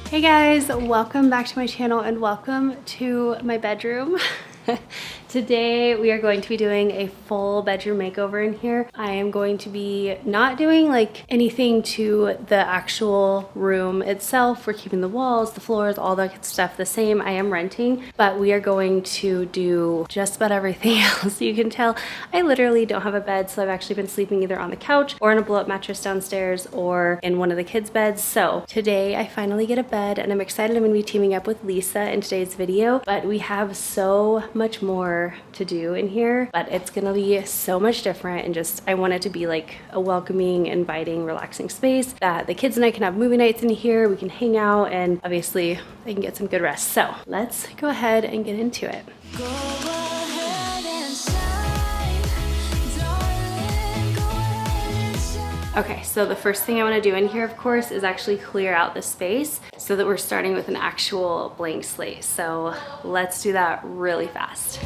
Hey guys, welcome back to my channel and welcome to my bedroom. Today we are going to be doing a full bedroom makeover in here. I am going to be not doing like anything to the actual room itself. We're keeping the walls, the floors, all that good stuff the same. I am renting, but we are going to do just about everything else. You can tell I literally don't have a bed, so I've actually been sleeping either on the couch or in a blow-up mattress downstairs or in one of the kids' beds. So today I finally get a bed and I'm excited. I'm going to be teaming up with Lisa in today's video, but we have so much more to do in here, but it's gonna be so much different, and just I want it to be like a welcoming, inviting, relaxing space that the kids and I can have movie nights in here, we can hang out, and obviously they can get some good rest. So let's go ahead and get into it. Okay, so the first thing I want to do in here, of course, is actually clear out the space so that we're starting with an actual blank slate. So let's do that really fast.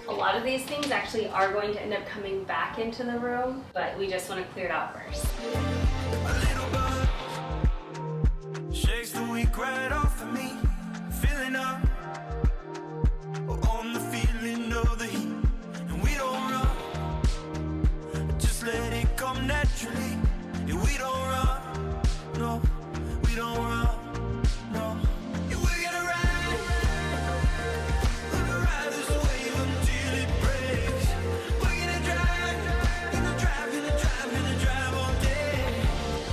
A lot of these things actually are going to end up coming back into the room, but we just want to clear it out first. Shakes the week right off of me, filling up on the feeling of the heat, and we don't run, just let it come naturally. Yeah, we don't run, no, we don't run, no. Yeah, we're gonna ride this wave until it breaks. We're gonna drive all day.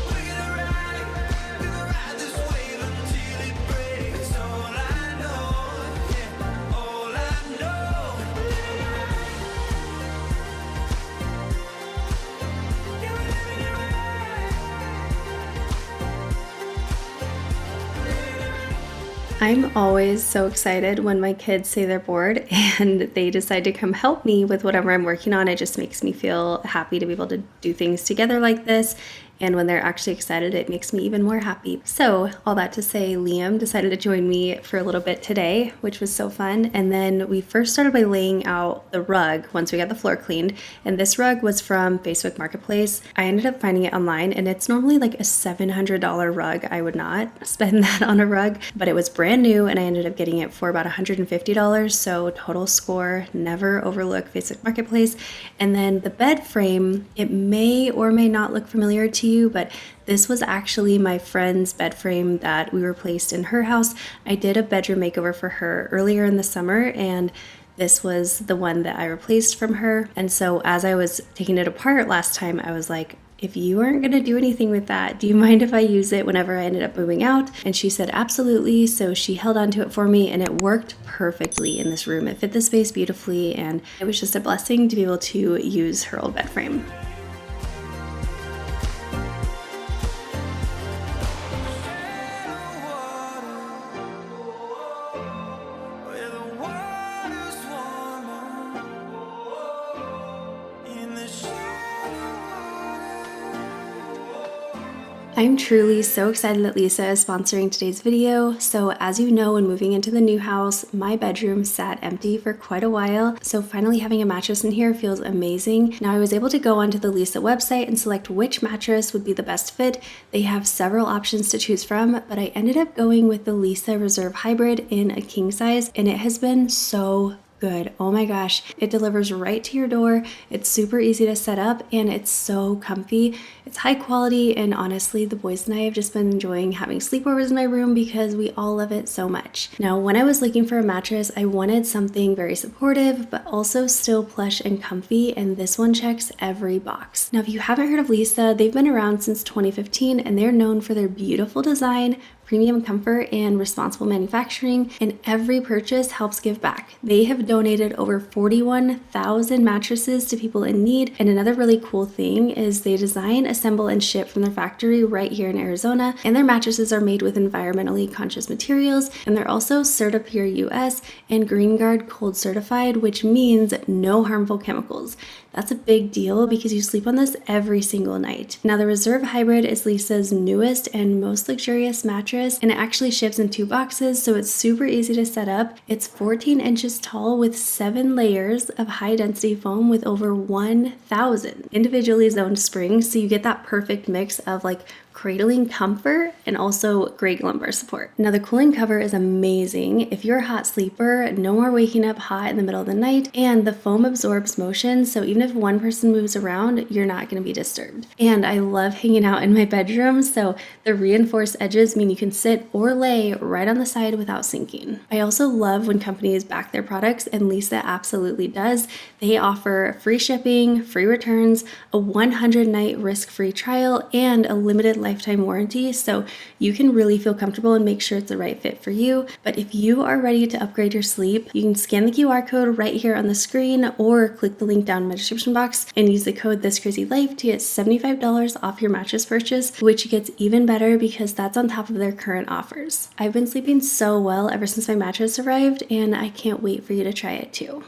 We're gonna ride this wave until it breaks. All I know, yeah, all I know. Yeah, we're living it right. I'm always so excited when my kids say they're bored and they decide to come help me with whatever I'm working on. It just makes me feel happy to be able to do things together like this. And when they're actually excited, it makes me even more happy. So all that to say, Liam decided to join me for a little bit today, which was so fun. And then we first started by laying out the rug once we got the floor cleaned. And this rug was from Facebook Marketplace. I ended up finding it online, and it's normally like a $700 rug. I would not spend that on a rug, but it was brand new and I ended up getting it for about $150. So total score, never overlook Facebook Marketplace. And then the bed frame, it may or may not look familiar to you, but this was actually my friend's bed frame that we replaced in her house. I did a bedroom makeover for her earlier in the summer, and this was the one that I replaced from her. And so as I was taking it apart last time, I was like, if you aren't going to do anything with that, do you mind if I use it whenever I ended up moving out? And she said, absolutely. So she held onto it for me and it worked perfectly in this room. It fit the space beautifully, and it was just a blessing to be able to use her old bed frame. I'm truly so excited that Lisa is sponsoring today's video. So as you know, when moving into the new house, my bedroom sat empty for quite a while. So finally having a mattress in here feels amazing. Now I was able to go onto the Lisa website and select which mattress would be the best fit. They have several options to choose from, but I ended up going with the Lisa Reserve Hybrid in a king size, and it has been so good. Oh my gosh, it delivers right to your door. It's super easy to set up and it's so comfy. It's high quality, and honestly, the boys and I have just been enjoying having sleepovers in my room because we all love it so much. Now, when I was looking for a mattress, I wanted something very supportive, but also still plush and comfy, and this one checks every box. Now, if you haven't heard of Lisa, they've been around since 2015 and they're known for their beautiful design, premium comfort, and responsible manufacturing, and every purchase helps give back. They have donated over 41,000 mattresses to people in need, and another really cool thing is they design, assemble, and ship from their factory right here in Arizona, and their mattresses are made with environmentally conscious materials, and they're also CertaPure US and GreenGuard Cold certified, which means no harmful chemicals. That's a big deal because you sleep on this every single night. Now, the Reserve Hybrid is Lisa's newest and most luxurious mattress, and it actually ships in 2 boxes, so it's super easy to set up. It's 14 inches tall with 7 layers of high density foam with over 1,000 individually zoned springs, so you get that perfect mix of like cradling comfort and also great lumbar support. Now, the cooling cover is amazing. If you're a hot sleeper, no more waking up hot in the middle of the night, and the foam absorbs motion, so even if one person moves around, you're not going to be disturbed. And I love hanging out in my bedroom, so the reinforced edges mean you can sit or lay right on the side without sinking. I also love when companies back their products, and Lisa absolutely does. They offer free shipping, free returns, a 100-night risk-free trial, and a limited lifetime warranty, so you can really feel comfortable and make sure it's the right fit for you. But if you are ready to upgrade your sleep, you can scan the QR code right here on the screen or click the link down in my description box and use the code ThisCrazyLife to get $75 off your mattress purchase, which gets even better because that's on top of their current offers. I've been sleeping so well ever since my mattress arrived, and I can't wait for you to try it too.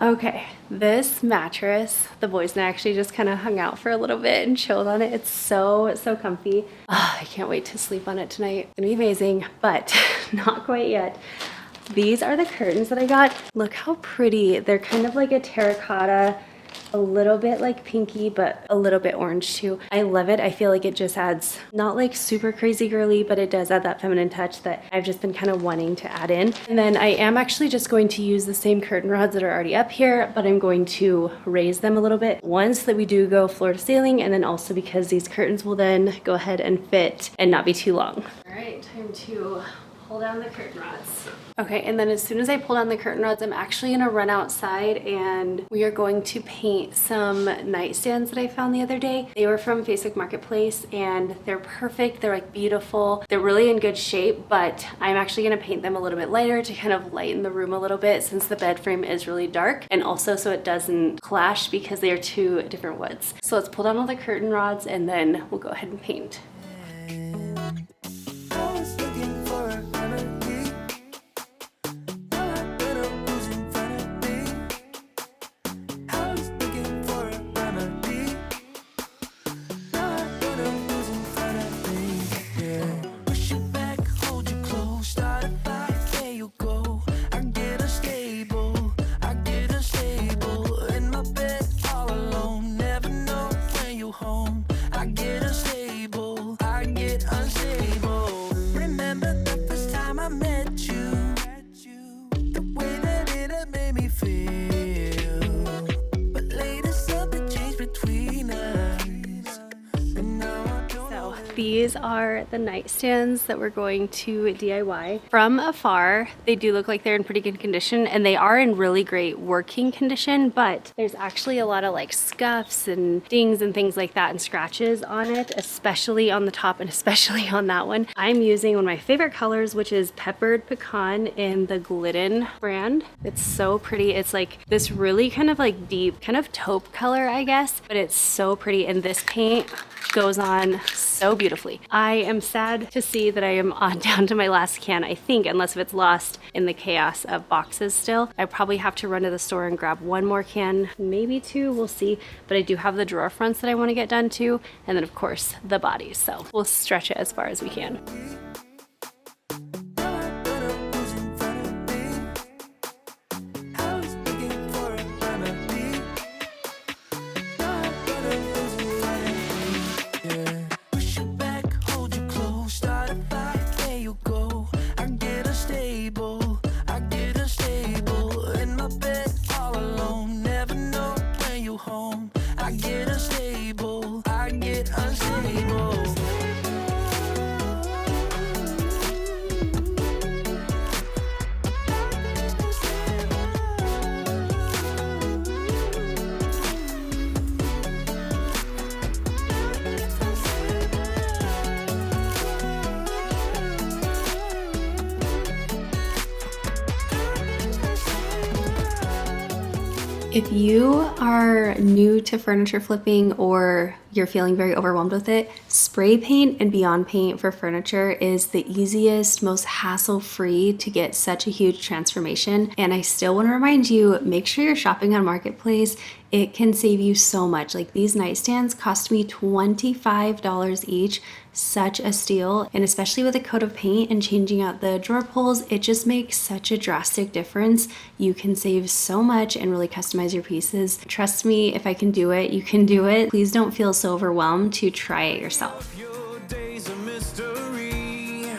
Okay, this mattress, the boys and I actually just kind of hung out for a little bit and chilled on it. It's so comfy. I can't wait to sleep on it tonight. It's gonna be amazing, but not quite yet. These are the curtains that I got. Look how pretty. They're kind of like a terracotta, a little bit like pinky, but a little bit orange too. I love it. I feel like it just adds, not like super crazy girly, but it does add that feminine touch that I've just been kind of wanting to add in. And then I am actually just going to use the same curtain rods that are already up here, but I'm going to raise them a little bit. One, so that we do go floor to ceiling, and then also because these curtains will then go ahead and fit and not be too long. All right, time to pull down the curtain rods. Okay, and then as soon as I pull down the curtain rods, I'm actually gonna run outside and we are going to paint some nightstands that I found the other day. They were from Facebook Marketplace and they're perfect. They're like beautiful. They're really in good shape, but I'm actually gonna paint them a little bit lighter to kind of lighten the room a little bit since the bed frame is really dark, and also so it doesn't clash because they are 2 different woods. So let's pull down all the curtain rods and then we'll go ahead and paint. These are the nightstands that we're going to DIY. From afar, they do look like they're in pretty good condition, and they are in really great working condition, but there's actually a lot of like scuffs and dings and things like that and scratches on it, especially on the top and especially on that one. I'm using one of my favorite colors, which is Peppered Pecan in the Glidden brand. It's so pretty. It's like this really kind of like deep kind of taupe color, I guess, but it's so pretty, and this paint goes on so beautifully. I am sad to see that I am on down to my last can, I think, unless if it's lost in the chaos of boxes still. I probably have to run to the store and grab one more can, maybe 2, we'll see. But I do have the drawer fronts that I want to get done too, and then of course the bodies, so we'll stretch it as far as we can. If you are new to furniture flipping or you're feeling very overwhelmed with it, spray paint and Beyond Paint for furniture is the easiest, most hassle-free to get such a huge transformation. And I still want to remind you, make sure you're shopping on Marketplace. It can save you so much. Like these nightstands cost me $25 each. Such a steal. And especially with a coat of paint and changing out the drawer pulls, it just makes such a drastic difference. You can save so much and really customize your pieces. Trust me, if I can do it, you can do it. Please don't feel so overwhelmed to try it yourself. Your days of mystery.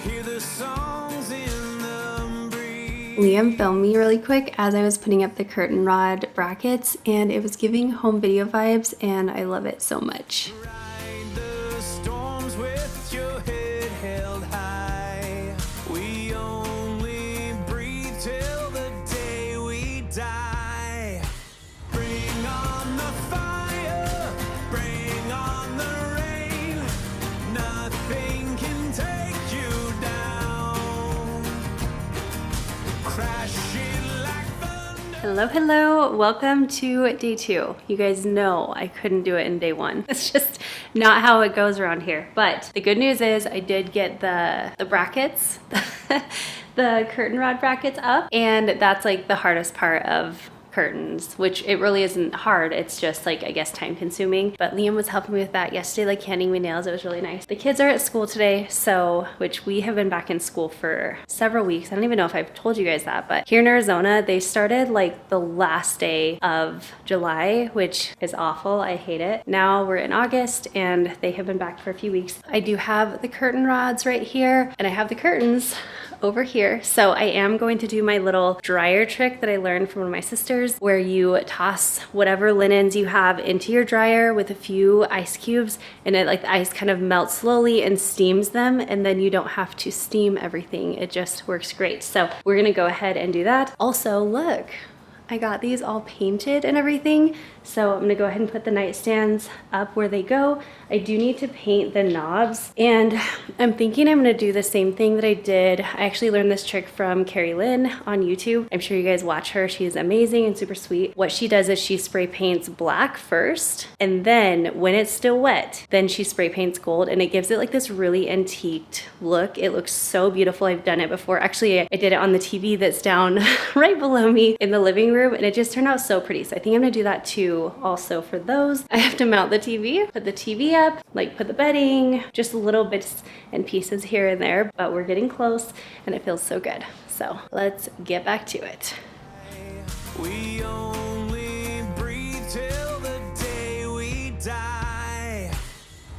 Hear the songs in the breeze. Liam filmed me really quick as I was putting up the curtain rod brackets, and it was giving home video vibes, and I love it so much. Ride the storms with your head held high. We only breathe till the day we die. Bring on the fire, bring on the rain. Nothing can take you down. Crash it like thunder. Hello, welcome to day 2. You guys know I couldn't do it in day 1. It's just not how it goes around here. But the good news is I did get the brackets, the curtain rod brackets up, and that's like the hardest part of curtains, which it really isn't hard. It's just like, I guess, time consuming. But Liam was helping me with that yesterday, like handing me nails. It was really nice. The kids are at school today, which we have been back in school for several weeks. I don't even know if I've told you guys that, but here in Arizona, they started like the last day of July, which is awful. I hate it. Now we're in August and they have been back for a few weeks. I do have the curtain rods right here and I have the curtains over here. So I am going to do my little dryer trick that I learned from one of my sisters, where you toss whatever linens you have into your dryer with a few ice cubes, and it, like, the ice kind of melts slowly and steams them, and then you don't have to steam everything. It just works great. So we're gonna go ahead and do that. Also, look, I got these all painted and everything. So I'm gonna go ahead and put the nightstands up where they go. I do need to paint the knobs, and I'm thinking I'm gonna do the same thing that I did. I actually learned this trick from Carrie Lynn on YouTube. I'm sure you guys watch her. She's amazing and super sweet. What she does is she spray paints black first, and then when it's still wet, then she spray paints gold, and it gives it like this really antiqued look. It looks so beautiful. I've done it before. Actually, I did it on the TV that's down right below me in the living room, and it just turned out so pretty. So I think I'm gonna do that too. Also for those, I have to mount the TV, put the TV up, like put the bedding, just little bits and pieces here and there, but we're getting close and it feels so good. So let's get back to it. We only breathe till the day we die.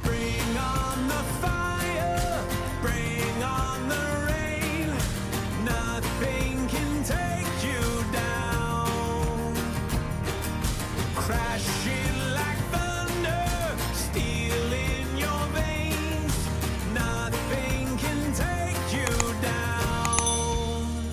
Bring on the fire, bring on the rain. Nothing can take you down. Crash it like thunder, steel in your veins. Nothing can take you down.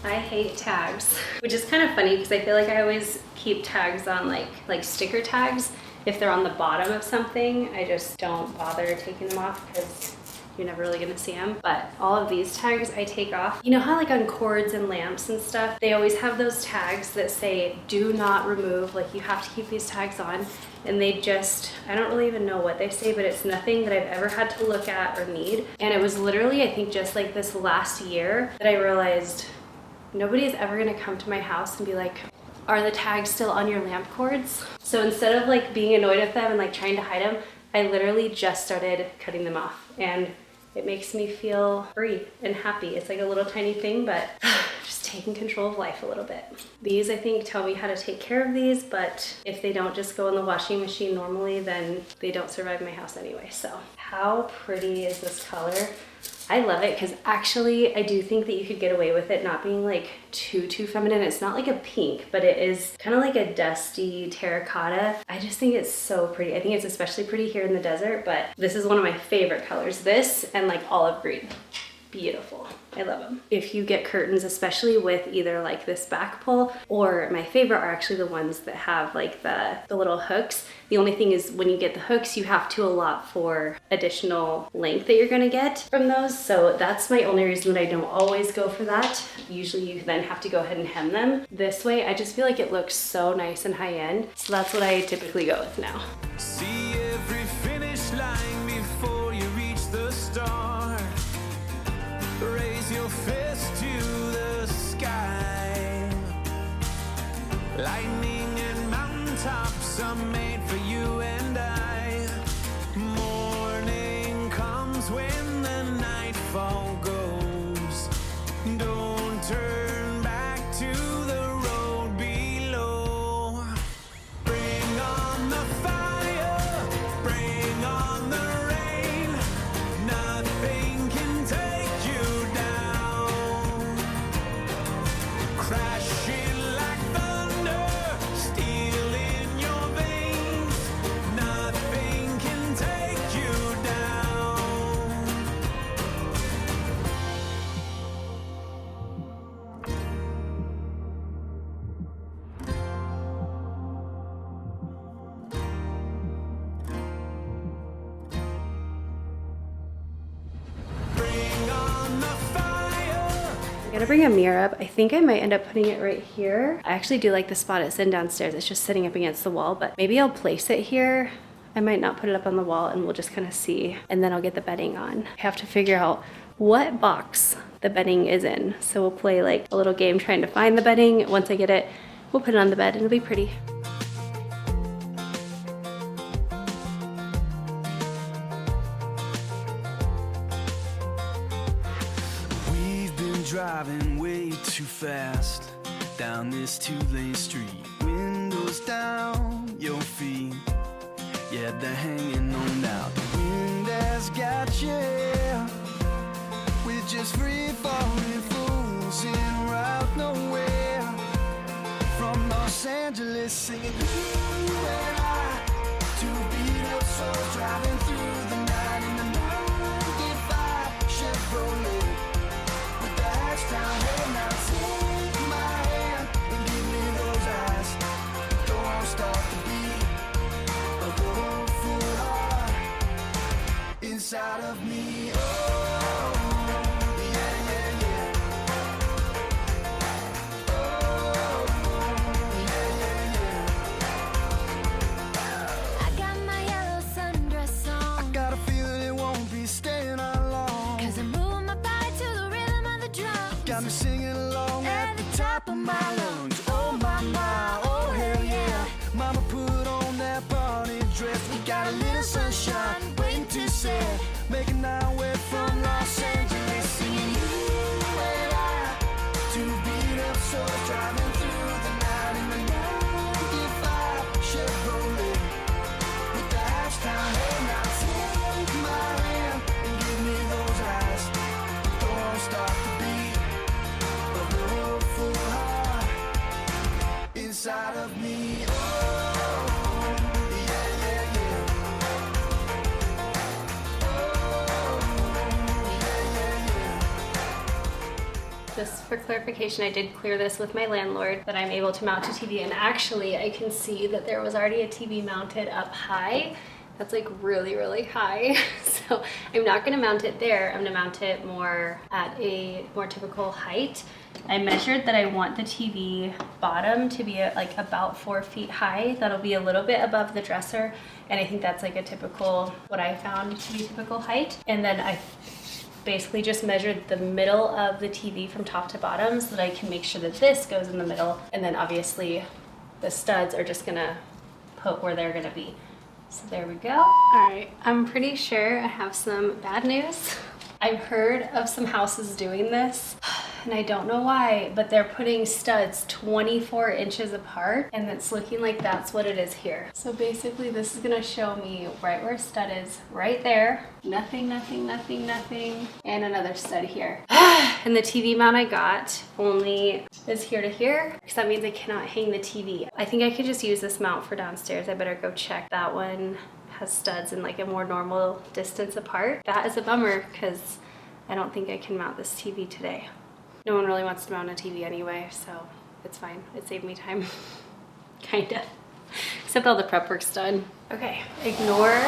I hate tags, which is kind of funny because I feel like I always keep tags on like sticker tags. If they're on the bottom of something, I just don't bother taking them off because you're never really gonna see them. But all of these tags I take off. You know how like on cords and lamps and stuff, they always have those tags that say do not remove, like you have to keep these tags on, and they just, I don't really even know what they say, but it's nothing that I've ever had to look at or need. And it was literally, I think, just like this last year that I realized nobody's ever gonna come to my house and be like, are the tags still on your lamp cords? So instead of like being annoyed with them and like trying to hide them, I literally just started cutting them off, and it makes me feel free and happy. It's like a little tiny thing, but just taking control of life a little bit. These, I think, tell me how to take care of these, but if they don't just go in the washing machine normally, then they don't survive my house anyway. So how pretty is this color? I love it because actually I do think that you could get away with it not being like too feminine. It's not like a pink, but it is kind of like a dusty terracotta. I just think it's so pretty. I think it's especially pretty here in the desert, but this is one of my favorite colors. This and like olive green. Beautiful. I love them. If you get curtains, especially with either like this back pull, or my favorite are actually the ones that have like the little hooks. The only thing is when you get the hooks, you have to allot for additional length that you're gonna get from those. So that's my only reason that I don't always go for that. Usually you then have to go ahead and hem them. This way, I just feel like it looks so nice and high end. So that's what I typically go with now. See every finish line before you reach the start. Raise your fist to the sky. Lightning and mountaintops are made for you and I. Morning comes when the nightfall goes. Don't turn back to the road below. Bring on the fire, bring on the rain. Nothing can take you down. Crashing like thunder, steel in your veins. Nothing can take you down. Bring on the fire. I'm gonna bring a mirror up. I think I might end up putting it right here. I actually do like the spot it's in downstairs. It's just sitting up against the wall, but maybe I'll place it here. I might not put it up on the wall and we'll just kind of see. And then I'll get the bedding on. I have to figure out what box the bedding is in. So we'll play like a little game trying to find the bedding. Once I get it, we'll put it on the bed and it'll be pretty. We've been driving way too fast down this two-lane street. Windows down, your feet, yeah, they're hanging on now. The wind has got you. We're just free-falling fools en route nowhere. From Los Angeles singing you and I, two beat-up souls driving through the night in the 95 Chevrolet. With the hatch down, hey now take my hand and give me those eyes. Don't stop the beat of the whole full heart inside of me. Oh, yeah, yeah, yeah. Oh, yeah, yeah, yeah. I got my yellow sundress I on, got a feeling it won't be staying out long. 'cause I'm moving my body to the rhythm of the drums. Got me singing along at the top of my lungs. Oh my, oh hell yeah. Mama put on that party dress. We got a little sunshine waiting to set. Making our way from Los Angeles, singing you and I. Two beat up souls driving through the night in the 95 Chevrolet. With the hatch down, hey now take my hand and give me those eyes. Don't stop the beat of the whole full heart inside of me. Oh, yeah, yeah, yeah. Oh, yeah, yeah, yeah. Just for clarification, I did clear this with my landlord that I'm able to mount a TV, and actually I can see that there was already a TV mounted up high. That's like really, really high. So I'm not gonna mount it there. I'm gonna mount it more at a more typical height. I measured that I want the TV bottom to be like about 4 feet high. That'll be a little bit above the dresser. And I think that's like a typical, what I found to be typical height. And then I basically just measured the middle of the TV from top to bottom so that I can make sure that this goes in the middle. And then obviously the studs are just gonna put where they're gonna be. So there we go. All right, I'm pretty sure I have some bad news. I've heard of some houses doing this, and I don't know why, but they're putting studs 24 inches apart, and it's looking like that's what it is here. So basically this is gonna show me right where a stud is, right there. Nothing, nothing, nothing, nothing, and another stud here. And the TV mount I got only is here to here, because that means I cannot hang the TV. I think I could just use this mount for downstairs. I better go check. That one has studs in like a more normal distance apart. That is a bummer, because I don't think I can mount this TV today. No one really wants to mount a TV anyway, so it's fine. It saved me time, kinda. Except all the prep work's done. Okay, ignore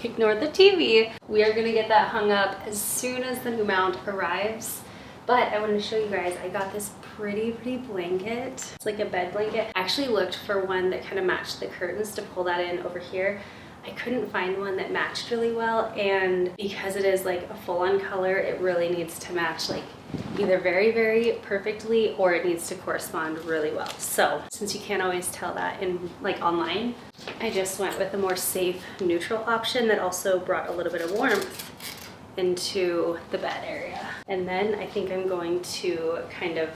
the TV. We are gonna get that hung up as soon as the new mount arrives. But I wanted to show you guys, I got this pretty blanket. It's like a bed blanket. I actually looked for one that kind of matched the curtains to pull that in over here. I couldn't find one that matched really well, and because it is like a full-on color, it really needs to match like either very perfectly, or it needs to correspond really well. So since you can't always tell that in like online, I just went with a more safe neutral option that also brought a little bit of warmth into the bed area. And then I think I'm going to kind of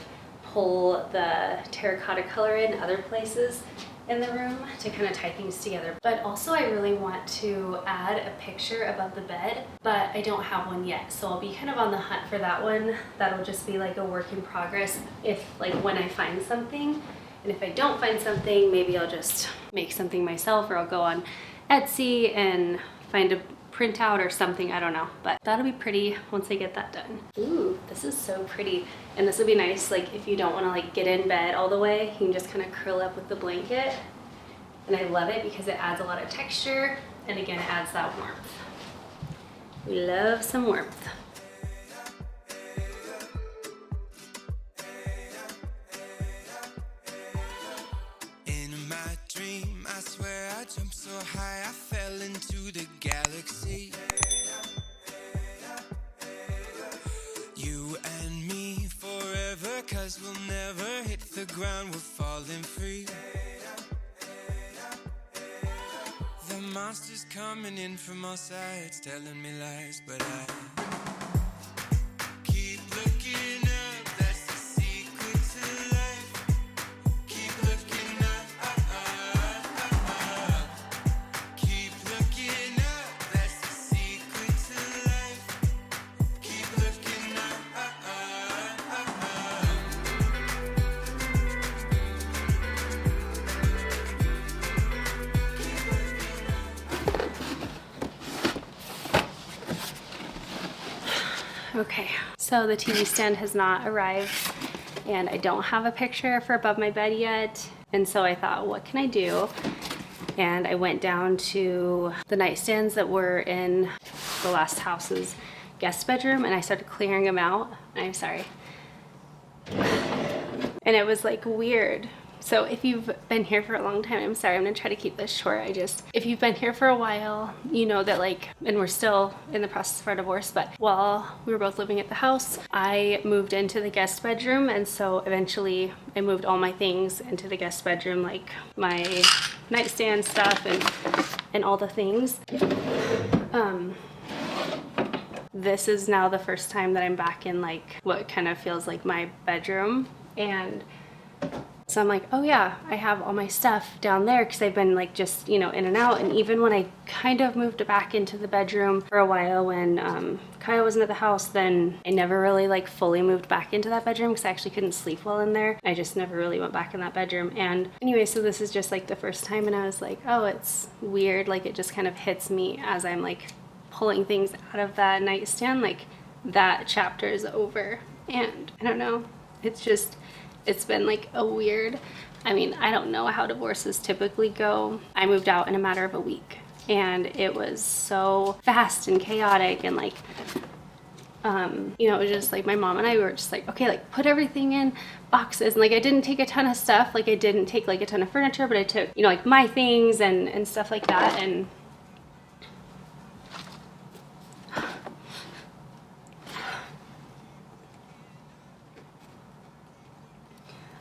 pull the terracotta color in other places in the room to kind of tie things together. But also I really want to add a picture above the bed, but I don't have one yet. So I'll be kind of on the hunt for that one. That'll just be like a work in progress if like when I find something. And if I don't find something, maybe I'll just make something myself, or I'll go on Etsy and find a printout or something, I don't know, but that'll be pretty once I get that done. Ooh, this is so pretty. And this would be nice, like if you don't want to like get in bed all the way, you can just kind of curl up with the blanket. And I love it because it adds a lot of texture, and again, it adds that warmth. We love some warmth. In my dream, I swear I jumped so high I fell into the galaxy. You and me forever, 'cause we'll never hit the ground, we're falling free. The monster's coming in from all sides, telling me lies, but I keep looking up, that's the secret to life. Keep looking up, keep looking up, that's the secret to life. Keep looking up. Okay, so the TV stand has not arrived, and I don't have a picture for above my bed yet. And so I thought, what can I do? And I went down to the nightstands that were in the last house's guest bedroom, and I started clearing them out. I'm sorry. And it was like weird. So if you've been here for a long time, I'm sorry, I'm gonna try to keep this short. If you've been here for a while, you know that like, and we're still in the process of our divorce, but while we were both living at the house, I moved into the guest bedroom. And so eventually I moved all my things into the guest bedroom, like my nightstand stuff and all the things. This is now the first time that I'm back in like what kind of feels like my bedroom. And so I'm like, oh yeah, I have all my stuff down there, because I've been like just, you know, in and out. And even when I kind of moved back into the bedroom for a while when Kyle wasn't at the house, then I never really like fully moved back into that bedroom because I actually couldn't sleep well in there. I just never really went back in that bedroom. And anyway, so this is just like the first time, and I was like, oh, it's weird. Like it just kind of hits me as I'm like pulling things out of that nightstand, like that chapter is over. And I don't know, it's been like a weird, I mean, I don't know how divorces typically go. I moved out in a matter of a week, and it was so fast and chaotic, and like, you know, it was just like my mom and I were just like, okay, like put everything in boxes. And like, I didn't take a ton of stuff. Like I didn't take like a ton of furniture, but I took, you know, like my things and stuff like that. And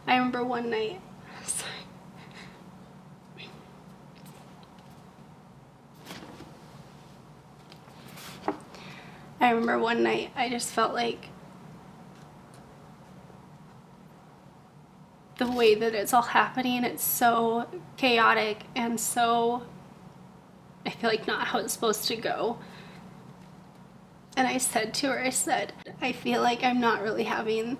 I remember one night, I just felt like the way that it's all happening, it's so chaotic and so, I feel like not how it's supposed to go. And I said to her, I feel like I'm not really having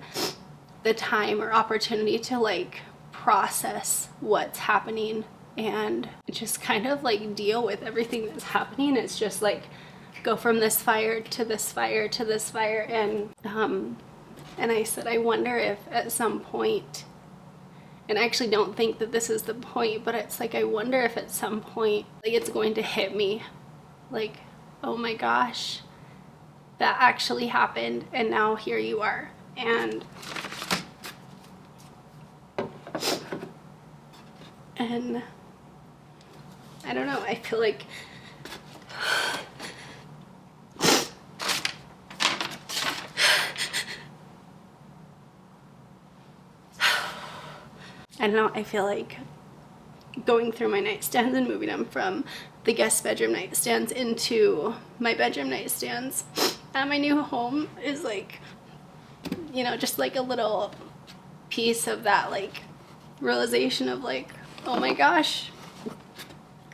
the time or opportunity to like process what's happening and just kind of like deal with everything that's happening. It's just like go from this fire to this fire to this fire, and I said, I wonder if at some point, and I actually don't think that this is the point, but it's like, I wonder if at some point, like, it's going to hit me, like, oh my gosh, that actually happened, and now here you are. And I don't know, I feel like I feel like going through my nightstands and moving them from the guest bedroom nightstands into my bedroom nightstands at my new home is like, you know, just like a little piece of that, like, realization of like, oh my gosh,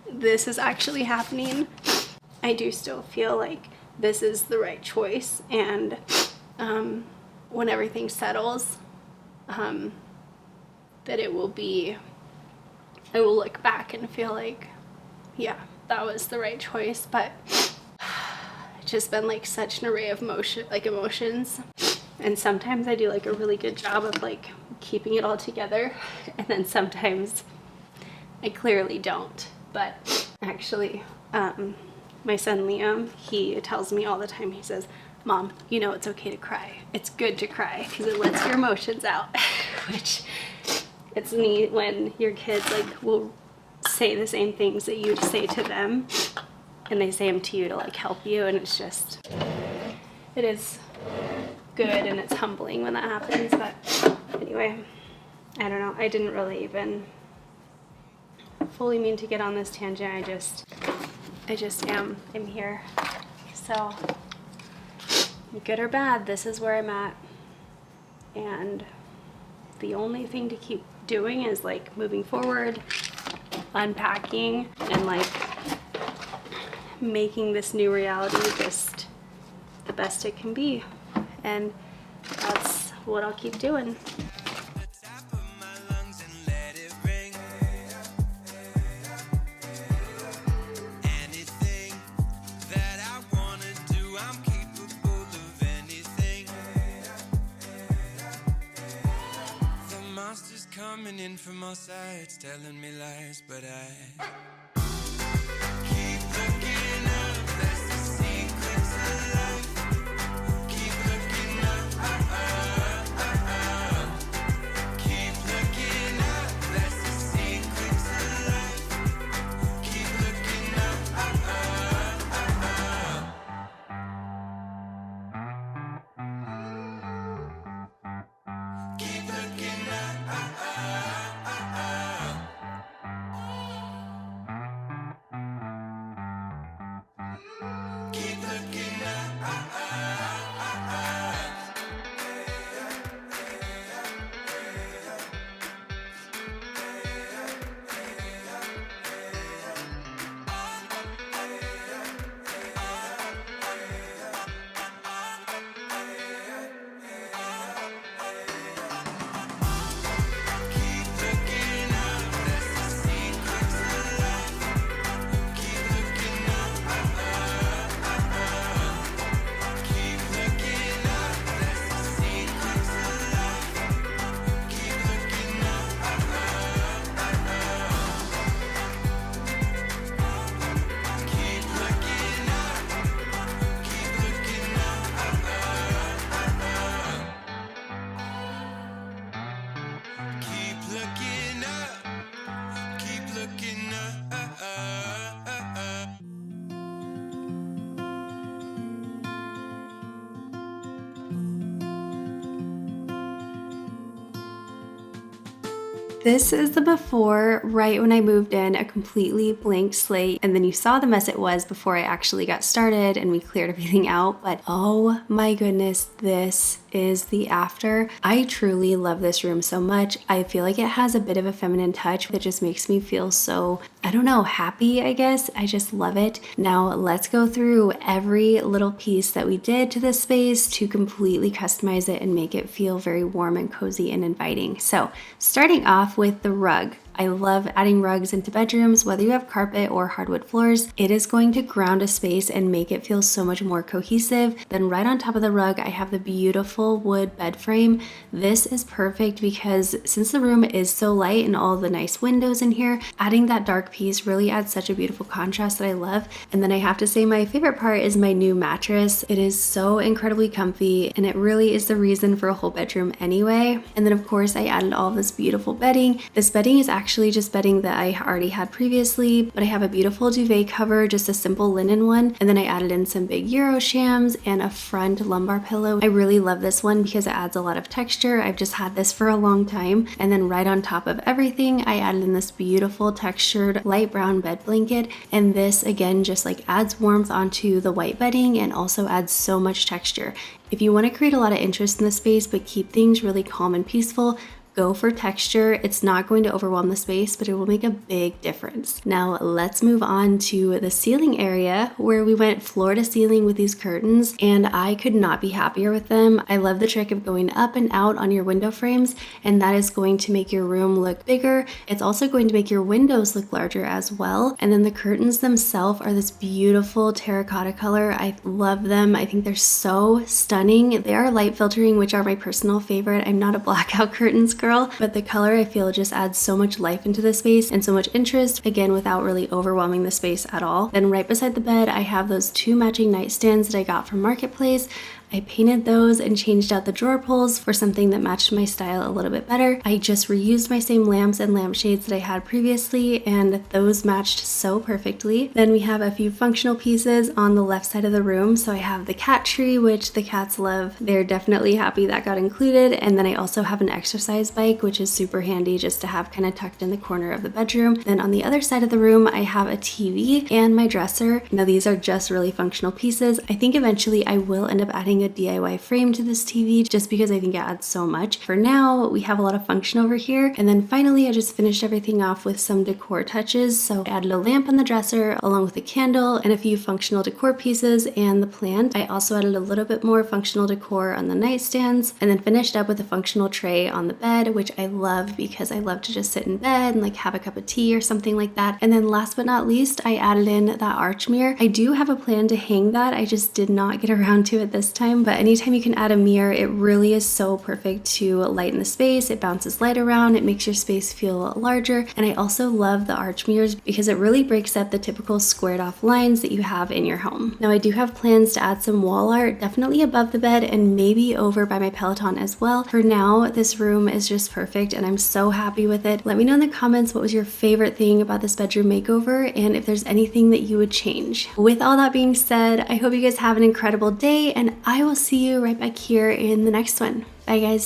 this is actually happening. I do still feel like this is the right choice, and when everything settles, that it will be, I will look back and feel like, yeah, that was the right choice. But it's just been like such an array of emotions, and sometimes I do like a really good job of like keeping it all together, and then sometimes I clearly don't. But actually, my son Liam, he tells me all the time, he says, Mom, you know it's okay to cry. It's good to cry because it lets your emotions out. Which, it's neat when your kids like will say the same things that you say to them, and they say them to you to like help you, and it's just, it is good and it's humbling when that happens. But anyway, I don't know, I didn't really even fully mean to get on this tangent. I just am here. So good or bad, this is where I'm at, and the only thing to keep doing is like moving forward, unpacking, and like making this new reality just the best it can be. And that's what I'll keep doing. Coming in from all sides, telling me lies, but I keep looking up. That's the secret to life. Keep looking up. Keep looking up. That's the secret to life. Keep looking up. Keep looking up. Keep looking up. This is the before, right when I moved in, a completely blank slate, and then you saw the mess it was before I actually got started and we cleared everything out. But oh my goodness, this is the after. I truly love this room so much. I feel like it has a bit of a feminine touch that just makes me feel so, I don't know, happy, I guess. I just love it. Now let's go through every little piece that we did to this space to completely customize it and make it feel very warm and cozy and inviting. So starting off with the rug. I love adding rugs into bedrooms, whether you have carpet or hardwood floors. It is going to ground a space and make it feel so much more cohesive. Then right on top of the rug, I have the beautiful wood bed frame. This is perfect because since the room is so light and all the nice windows in here, adding that dark piece really adds such a beautiful contrast that I love. And then I have to say my favorite part is my new mattress. It is so incredibly comfy and it really is the reason for a whole bedroom anyway. And then of course I added all this beautiful bedding. This bedding is actually just bedding that I already had previously, but I have a beautiful duvet cover, just a simple linen one. And then I added in some big Euro shams and a front lumbar pillow. I really love this one because it adds a lot of texture. I've just had this for a long time. And then right on top of everything, I added in this beautiful textured light brown bed blanket. And this again just like adds warmth onto the white bedding and also adds so much texture. If you want to create a lot of interest in the space but keep things really calm and peaceful, go for texture. It's not going to overwhelm the space, but it will make a big difference. Now let's move on to the ceiling area where we went floor to ceiling with these curtains and I could not be happier with them. I love the trick of going up and out on your window frames and that is going to make your room look bigger. It's also going to make your windows look larger as well. And then the curtains themselves are this beautiful terracotta color. I love them. I think they're so stunning. They are light filtering, which are my personal favorite. I'm not a blackout curtains girl, but the color I feel just adds so much life into the space and so much interest, again without really overwhelming the space at all. Then right beside the bed I have those two matching nightstands that I got from Marketplace. I painted those and changed out the drawer pulls for something that matched my style a little bit better. I just reused my same lamps and lampshades that I had previously and those matched so perfectly. Then we have a few functional pieces on the left side of the room. So I have the cat tree, which the cats love. They're definitely happy that got included. And then I also have an exercise bike, which is super handy just to have kind of tucked in the corner of the bedroom. Then on the other side of the room, I have a TV and my dresser. Now these are just really functional pieces. I think eventually I will end up adding a DIY frame to this TV just because I think it adds so much. For now, we have a lot of function over here. And then finally, I just finished everything off with some decor touches. So I added a lamp on the dresser along with a candle and a few functional decor pieces and the plant. I also added a little bit more functional decor on the nightstands and then finished up with a functional tray on the bed, which I love because I love to just sit in bed and like have a cup of tea or something like that. And then last but not least, I added in that arch mirror. I do have a plan to hang that. I just did not get around to it this time. But anytime you can add a mirror, it really is so perfect to lighten the space. It bounces light around, it makes your space feel larger. And I also love the arch mirrors because it really breaks up the typical squared off lines that you have in your home. Now I do have plans to add some wall art, definitely above the bed and maybe over by my Peloton as well. For now, this room is just perfect and I'm so happy with it. Let me know in the comments what was your favorite thing about this bedroom makeover and if there's anything that you would change. With all that being said, I hope you guys have an incredible day and I will see you right back here in the next one. Bye guys.